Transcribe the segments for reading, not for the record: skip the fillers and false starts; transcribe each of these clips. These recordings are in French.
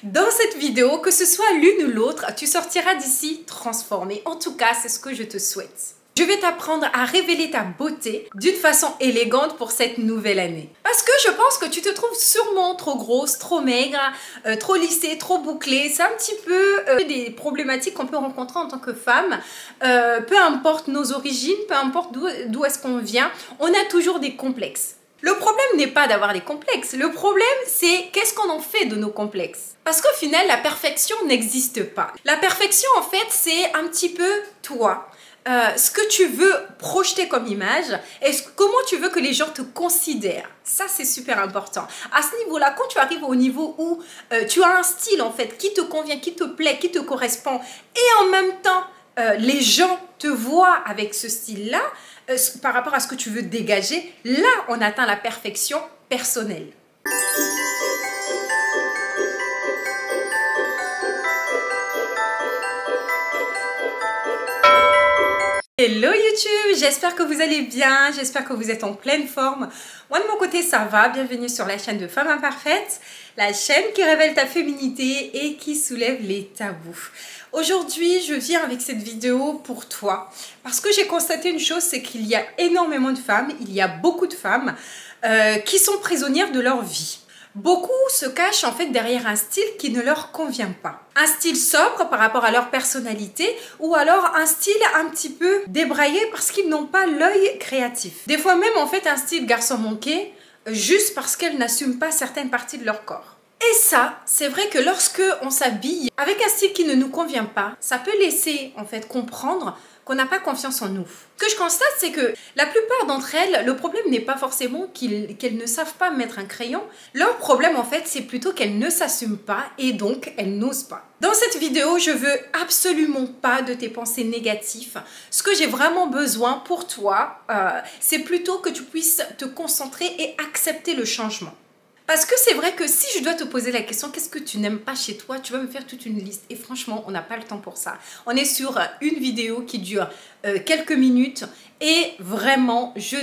Dans cette vidéo, que ce soit l'une ou l'autre, tu sortiras d'ici transformée. En tout cas, c'est ce que je te souhaite. Je vais t'apprendre à révéler ta beauté d'une façon élégante pour cette nouvelle année. Parce que je pense que tu te trouves sûrement trop grosse, trop maigre, trop lissée, trop bouclée. C'est un petit peu des problématiques qu'on peut rencontrer en tant que femme. Peu importe nos origines, peu importe d'où est-ce qu'on vient, on a toujours des complexes. Le problème n'est pas d'avoir des complexes. Le problème, c'est qu'est-ce qu'on en fait de nos complexes. Parce qu'au final, la perfection n'existe pas. La perfection, en fait, c'est un petit peu toi. Ce que tu veux projeter comme image et comment tu veux que les gens te considèrent. Ça, c'est super important. À ce niveau-là, quand tu arrives au niveau où tu as un style, en fait, qui te convient, qui te plaît, qui te correspond, et en même temps, les gens te voient avec ce style-là, par rapport à ce que tu veux dégager, là, on atteint la perfection personnelle. Hello YouTube, j'espère que vous allez bien, j'espère que vous êtes en pleine forme. Moi de mon côté ça va, bienvenue sur la chaîne de Femme Imparfaite, la chaîne qui révèle ta féminité et qui soulève les tabous. Aujourd'hui je viens avec cette vidéo pour toi parce que j'ai constaté une chose, c'est qu'il y a énormément de femmes, il y a beaucoup de femmes qui sont prisonnières de leur vie. Beaucoup se cachent en fait derrière un style qui ne leur convient pas. Un style sobre par rapport à leur personnalité ou alors un style un petit peu débraillé parce qu'ils n'ont pas l'œil créatif. Des fois même en fait un style garçon manqué juste parce qu'elles n'assument pas certaines parties de leur corps. Et ça, c'est vrai que lorsque on s'habille avec un style qui ne nous convient pas, ça peut laisser en fait comprendre qu'on n'a pas confiance en nous. Ce que je constate, c'est que la plupart d'entre elles, le problème n'est pas forcément qu'elles ne savent pas mettre un crayon. Leur problème, en fait, c'est plutôt qu'elles ne s'assument pas et donc elles n'osent pas. Dans cette vidéo, je veux absolument pas de tes pensées négatives. Ce que j'ai vraiment besoin pour toi, c'est plutôt que tu puisses te concentrer et accepter le changement. Parce que c'est vrai que si je dois te poser la question, qu'est-ce que tu n'aimes pas chez toi? Tu vas me faire toute une liste. Et franchement, on n'a pas le temps pour ça. On est sur une vidéo qui dure quelques minutes. Et vraiment, je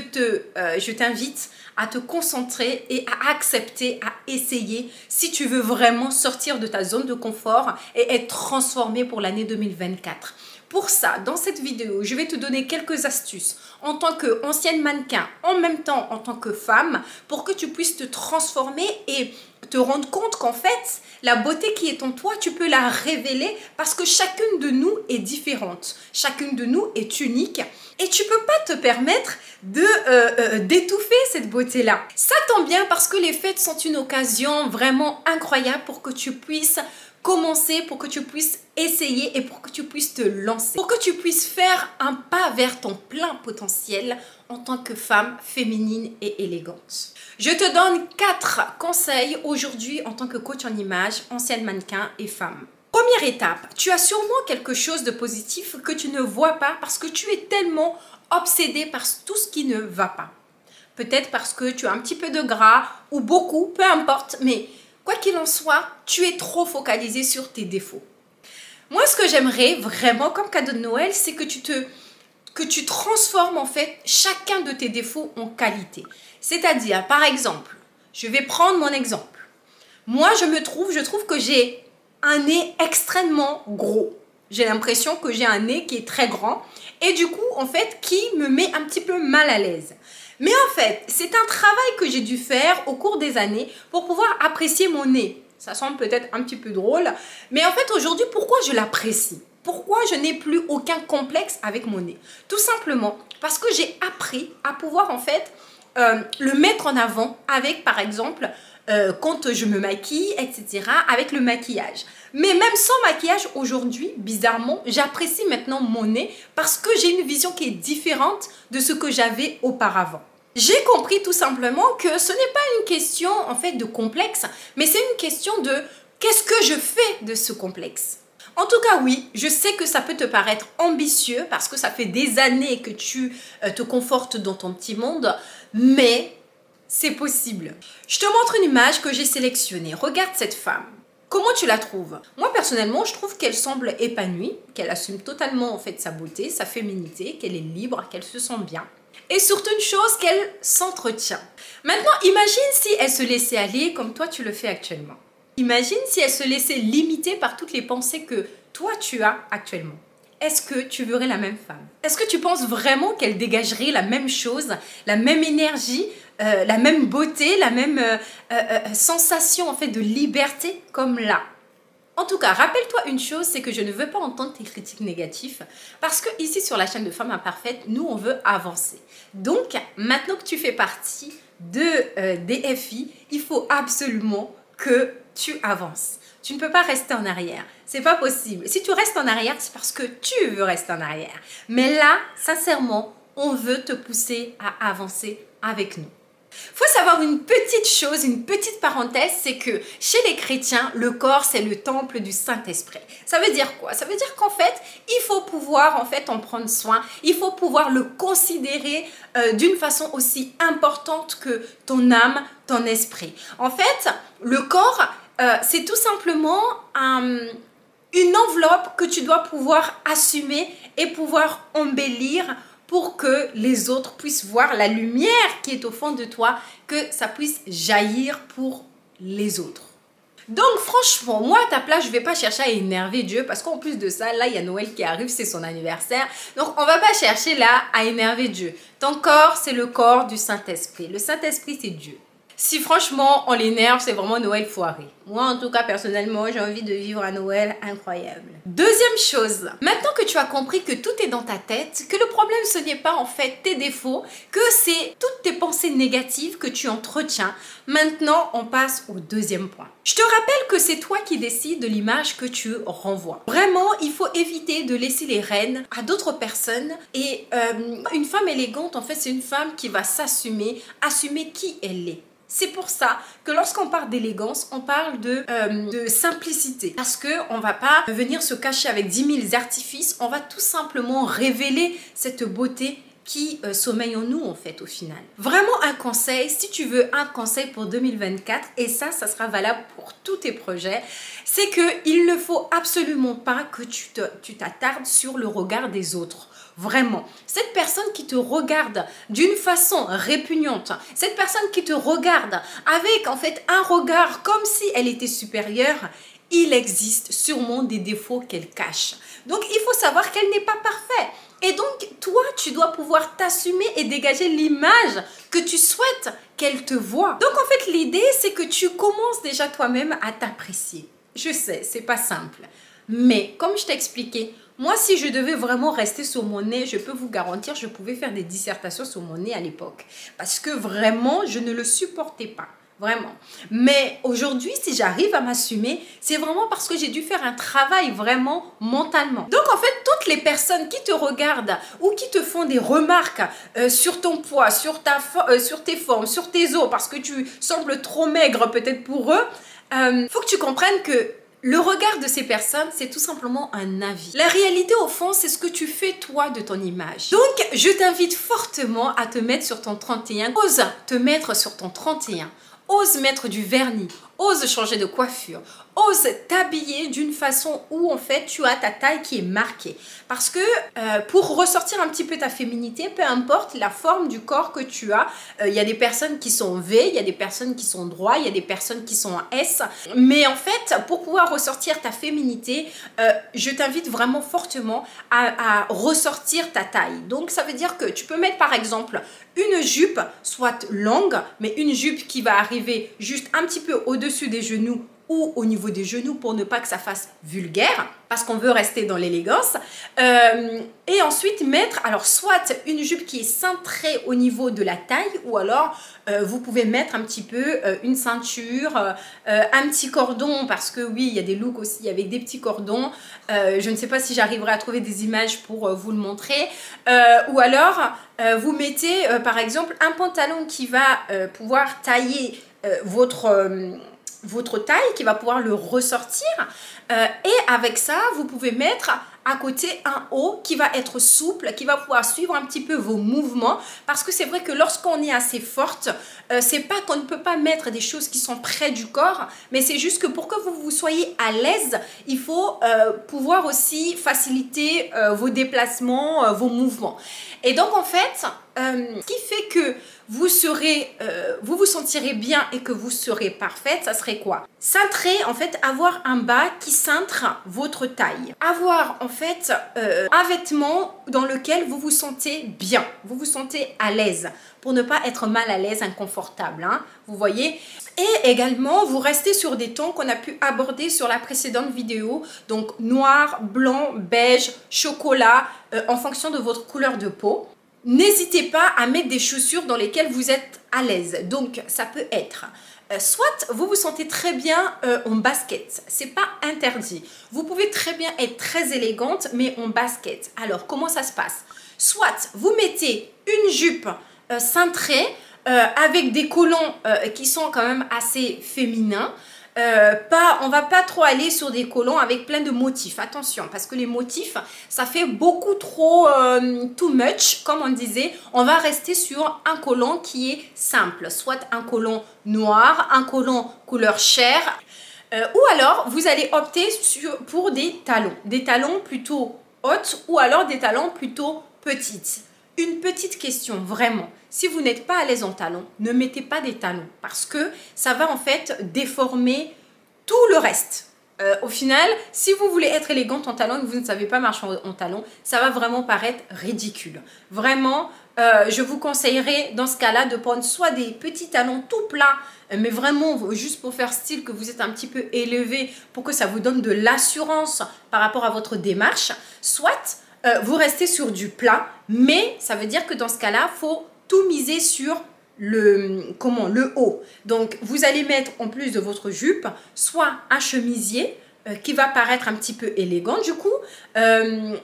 t'invite à te concentrer et à accepter, à essayer si tu veux vraiment sortir de ta zone de confort et être transformé pour l'année 2024. Pour ça, dans cette vidéo, je vais te donner quelques astuces en tant qu'ancienne mannequin, en même temps en tant que femme, pour que tu puisses te transformer et te rendre compte qu'en fait, la beauté qui est en toi, tu peux la révéler parce que chacune de nous est différente. Chacune de nous est unique et tu peux pas te permettre d'étouffer cette beauté-là. Ça tombe bien parce que les fêtes sont une occasion vraiment incroyable pour que tu puisses commencer, pour que tu puisses essayer et pour que tu puisses te lancer. Pour que tu puisses faire un pas vers ton plein potentiel en tant que femme féminine et élégante. Je te donne 4 conseils aujourd'hui en tant que coach en image, ancienne mannequin et femme. Première étape, tu as sûrement quelque chose de positif que tu ne vois pas parce que tu es tellement obsédée par tout ce qui ne va pas. Peut-être parce que tu as un petit peu de gras ou beaucoup, peu importe, mais quoi qu'il en soit, tu es trop focalisé sur tes défauts. Moi, ce que j'aimerais vraiment comme cadeau de Noël, c'est que tu transformes en fait chacun de tes défauts en qualité. C'est-à-dire, par exemple, je vais prendre mon exemple. Moi, je trouve que j'ai un nez extrêmement gros. J'ai l'impression que j'ai un nez qui est très grand et du coup, en fait, qui me met un petit peu mal à l'aise. Mais en fait, c'est un travail que j'ai dû faire au cours des années pour pouvoir apprécier mon nez. Ça semble peut-être un petit peu drôle, mais en fait aujourd'hui, pourquoi je l'apprécie? Pourquoi je n'ai plus aucun complexe avec mon nez? Tout simplement parce que j'ai appris à pouvoir en fait le mettre en avant avec par exemple quand je me maquille, etc. avec le maquillage. Mais même sans maquillage aujourd'hui, bizarrement, j'apprécie maintenant mon nez parce que j'ai une vision qui est différente de ce que j'avais auparavant. J'ai compris tout simplement que ce n'est pas une question en fait de complexe, mais c'est une question de qu'est-ce que je fais de ce complexe. En tout cas, oui, je sais que ça peut te paraître ambitieux parce que ça fait des années que tu te confortes dans ton petit monde, mais c'est possible. Je te montre une image que j'ai sélectionnée. Regarde cette femme. Comment tu la trouves? Moi, personnellement, je trouve qu'elle semble épanouie, qu'elle assume totalement en fait sa beauté, sa féminité, qu'elle est libre, qu'elle se sent bien. Et surtout une chose, qu'elle s'entretient. Maintenant, imagine si elle se laissait aller comme toi tu le fais actuellement. Imagine si elle se laissait limiter par toutes les pensées que toi tu as actuellement. Est-ce que tu verrais la même femme? Est-ce que tu penses vraiment qu'elle dégagerait la même chose, la même énergie, la même beauté, la même sensation en fait de liberté comme là? En tout cas, rappelle-toi une chose, c'est que je ne veux pas entendre tes critiques négatives parce que ici sur la chaîne de Femmes Imparfaites, nous on veut avancer. Donc maintenant que tu fais partie des FI, il faut absolument que tu avances. Tu ne peux pas rester en arrière. C'est pas possible. Si tu restes en arrière, c'est parce que tu veux rester en arrière. Mais là, sincèrement, on veut te pousser à avancer avec nous. Faut savoir une petite chose, une petite parenthèse, c'est que chez les chrétiens, le corps, c'est le temple du Saint-Esprit. Ça veut dire quoi? Ça veut dire qu'en fait, il faut pouvoir en fait en prendre soin. Il faut pouvoir le considérer d'une façon aussi importante que ton âme, ton esprit. En fait, le corps, c'est tout simplement une enveloppe que tu dois pouvoir assumer et pouvoir embellir pour que les autres puissent voir la lumière qui est au fond de toi, que ça puisse jaillir pour les autres. Donc franchement, moi à ta place, je ne vais pas chercher à énerver Dieu parce qu'en plus de ça, là il y a Noël qui arrive, c'est son anniversaire. Donc on ne va pas chercher là à énerver Dieu. Ton corps, c'est le corps du Saint-Esprit. Le Saint-Esprit, c'est Dieu. Si franchement on l'énerve, c'est vraiment Noël foiré. Moi en tout cas personnellement, j'ai envie de vivre un Noël incroyable. Deuxième chose, maintenant que tu as compris que tout est dans ta tête, que le problème ce n'est pas en fait tes défauts, que c'est toutes tes pensées négatives que tu entretiens, maintenant on passe au deuxième point. Je te rappelle que c'est toi qui décides de l'image que tu renvoies. Vraiment, il faut éviter de laisser les rênes à d'autres personnes et une femme élégante en fait c'est une femme qui va s'assumer, assumer qui elle est. C'est pour ça que lorsqu'on parle d'élégance, on parle de simplicité. Parce qu'on ne va pas venir se cacher avec 10 000 artifices, on va tout simplement révéler cette beauté qui sommeille en nous en fait au final. Vraiment un conseil, si tu veux un conseil pour 2024, et ça sera valable pour tous tes projets, c'est qu'il ne faut absolument pas que tu t'attardes sur le regard des autres. Vraiment, cette personne qui te regarde d'une façon répugnante, cette personne qui te regarde avec en fait un regard comme si elle était supérieure, il existe sûrement des défauts qu'elle cache. Donc il faut savoir qu'elle n'est pas parfaite. Et donc toi, tu dois pouvoir t'assumer et dégager l'image que tu souhaites qu'elle te voie. Donc en fait, l'idée, c'est que tu commences déjà toi-même à t'apprécier. Je sais, c'est pas simple. Mais comme je t'ai expliqué, moi, si je devais vraiment rester sur mon nez, je peux vous garantir, je pouvais faire des dissertations sur mon nez à l'époque. Parce que vraiment, je ne le supportais pas. Vraiment. Mais aujourd'hui, si j'arrive à m'assumer, c'est vraiment parce que j'ai dû faire un travail vraiment mentalement. Donc en fait, toutes les personnes qui te regardent ou qui te font des remarques sur ton poids, sur tes formes, sur tes os, parce que tu sembles trop maigre peut-être pour eux, faut que tu comprennes que le regard de ces personnes, c'est tout simplement un avis. La réalité, au fond, c'est ce que tu fais, toi, de ton image. Donc, je t'invite fortement à te mettre sur ton 31. Ose te mettre sur ton 31. Ose mettre du vernis. Ose changer de coiffure. Ose t'habiller d'une façon où en fait tu as ta taille qui est marquée. Parce que pour ressortir un petit peu ta féminité, peu importe la forme du corps que tu as, il y a des personnes qui sont V, il y a des personnes qui sont droits, il y a des personnes qui sont en S. Mais en fait, pour pouvoir ressortir ta féminité, je t'invite vraiment fortement à ressortir ta taille. Donc ça veut dire que tu peux mettre par exemple une jupe, soit longue, mais une jupe qui va arriver juste un petit peu au-dessus des genoux ou au niveau des genoux pour ne pas que ça fasse vulgaire, parce qu'on veut rester dans l'élégance. Et ensuite mettre, alors soit une jupe qui est cintrée au niveau de la taille, ou alors vous pouvez mettre un petit peu une ceinture, un petit cordon, parce que oui, il y a des looks aussi avec des petits cordons. Je ne sais pas si j'arriverai à trouver des images pour vous le montrer. Ou alors, vous mettez par exemple un pantalon qui va pouvoir tailler votre taille, qui va pouvoir le ressortir, et avec ça vous pouvez mettre à côté un haut qui va être souple, qui va pouvoir suivre un petit peu vos mouvements, parce que c'est vrai que lorsqu'on est assez forte, c'est pas qu'on ne peut pas mettre des choses qui sont près du corps, mais c'est juste que pour que vous soyez à l'aise, il faut pouvoir aussi faciliter vos déplacements, vos mouvements. Et donc en fait, ce qui fait que vous vous sentirez bien et que vous serez parfaite, ça serait quoi? Cintrer, en fait, avoir un bas qui cintre votre taille. Avoir, en fait, un vêtement dans lequel vous vous sentez bien, vous vous sentez à l'aise, pour ne pas être mal à l'aise, inconfortable, hein, vous voyez. Et également, vous restez sur des tons qu'on a pu aborder sur la précédente vidéo, donc noir, blanc, beige, chocolat, en fonction de votre couleur de peau. N'hésitez pas à mettre des chaussures dans lesquelles vous êtes à l'aise. Donc, ça peut être soit vous vous sentez très bien en basket. C'est pas interdit. Vous pouvez très bien être très élégante, mais en basket. Alors, comment ça se passe? Soit vous mettez une jupe cintrée avec des collants qui sont quand même assez féminins. On va pas trop aller sur des collants avec plein de motifs, attention, parce que les motifs ça fait beaucoup trop too much, comme on disait. On va rester sur un collant qui est simple, soit un collant noir, un collant couleur chair, ou alors vous allez opter pour des talons plutôt hautes ou alors des talons plutôt petites. Une petite question, vraiment, si vous n'êtes pas à l'aise en talons, ne mettez pas des talons parce que ça va en fait déformer tout le reste. Au final, si vous voulez être élégante en talons et que vous ne savez pas marcher en talons, ça va vraiment paraître ridicule. Vraiment, je vous conseillerais dans ce cas-là de prendre soit des petits talons tout plats, mais vraiment juste pour faire style que vous êtes un petit peu élevé pour que ça vous donne de l'assurance par rapport à votre démarche, soit vous restez sur du plat, mais ça veut dire que dans ce cas-là, il faut tout miser sur le haut. Donc, vous allez mettre en plus de votre jupe, soit un chemisier qui va paraître un petit peu élégant du coup,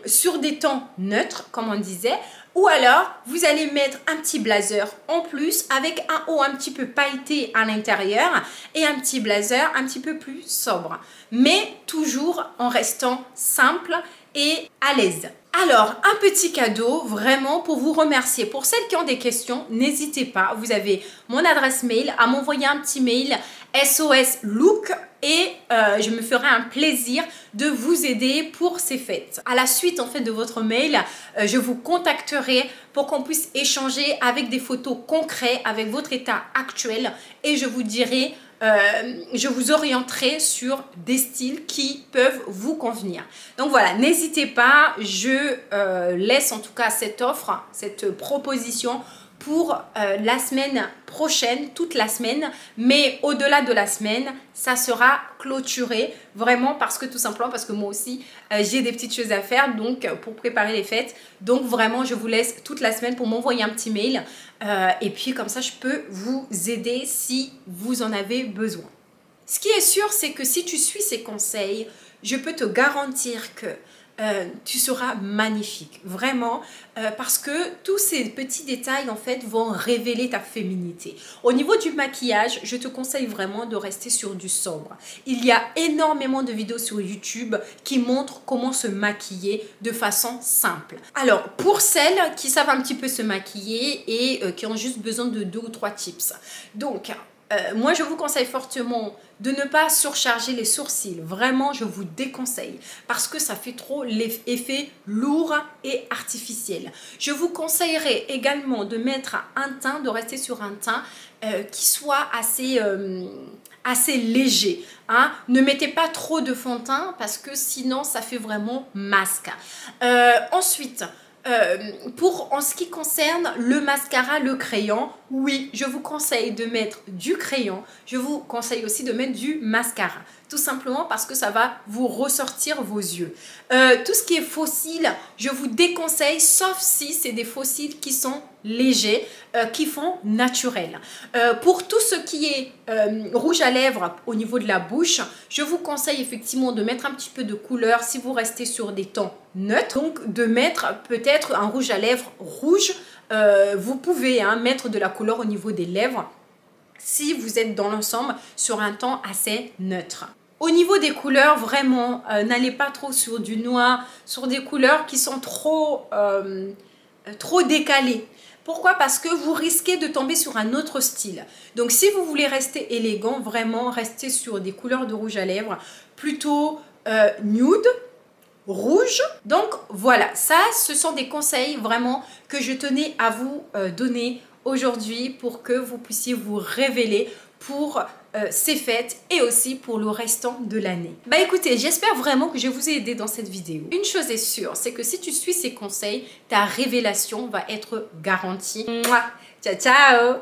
sur des tons neutres, comme on disait, ou alors vous allez mettre un petit blazer en plus avec un haut un petit peu pailleté à l'intérieur et un petit blazer un petit peu plus sobre, mais toujours en restant simple et à l'aise. Alors, un petit cadeau vraiment pour vous remercier. Pour celles qui ont des questions, n'hésitez pas. Vous avez mon adresse mail à m'envoyer un petit mail SOS Look et je me ferai un plaisir de vous aider pour ces fêtes. À la suite en fait de votre mail, je vous contacterai pour qu'on puisse échanger avec des photos concrètes avec votre état actuel et je vous dirai je vous orienterai sur des styles qui peuvent vous convenir. Donc voilà, n'hésitez pas, je laisse en tout cas cette offre, cette proposition pour la semaine prochaine, toute la semaine, mais au-delà de la semaine, ça sera clôturé, vraiment parce que tout simplement, parce que moi aussi, j'ai des petites choses à faire donc pour préparer les fêtes. Donc vraiment, je vous laisse toute la semaine pour m'envoyer un petit mail et puis comme ça, je peux vous aider si vous en avez besoin. Ce qui est sûr, c'est que si tu suis ces conseils, je peux te garantir que tu seras magnifique, vraiment, parce que tous ces petits détails en fait vont révéler ta féminité. Au niveau du maquillage, je te conseille vraiment de rester sur du sobre. Il y a énormément de vidéos sur YouTube qui montrent comment se maquiller de façon simple. Alors, pour celles qui savent un petit peu se maquiller et qui ont juste besoin de 2 ou 3 tips. Donc, moi, je vous conseille fortement de ne pas surcharger les sourcils. Vraiment, je vous déconseille parce que ça fait trop l'effet lourd et artificiel. Je vous conseillerais également de mettre un teint, de rester sur un teint qui soit assez léger. Hein. Ne mettez pas trop de fond de teint parce que sinon, ça fait vraiment masque. Ensuite, en ce qui concerne le mascara, le crayon, oui, je vous conseille de mettre du crayon. Je vous conseille aussi de mettre du mascara. Tout simplement parce que ça va vous ressortir vos yeux. Tout ce qui est faux cils, je vous déconseille, sauf si c'est des faux cils qui sont légers, qui font naturel. Pour tout ce qui est rouge à lèvres au niveau de la bouche, je vous conseille effectivement de mettre un petit peu de couleur si vous restez sur des tons neutres. Donc de mettre peut-être un rouge à lèvres rouge. Vous pouvez mettre de la couleur au niveau des lèvres si vous êtes dans l'ensemble sur un ton assez neutre. Au niveau des couleurs, vraiment, n'allez pas trop sur du noir, sur des couleurs qui sont trop décalées. Pourquoi? Parce que vous risquez de tomber sur un autre style. Donc, si vous voulez rester élégant, vraiment, restez sur des couleurs de rouge à lèvres plutôt nude rouge. Donc voilà, ça ce sont des conseils vraiment que je tenais à vous donner aujourd'hui pour que vous puissiez vous révéler pour ces fêtes et aussi pour le restant de l'année. Bah écoutez, j'espère vraiment que je vous ai aidé dans cette vidéo. Une chose est sûre, c'est que si tu suis ces conseils, ta révélation va être garantie. Mouah. Ciao ciao.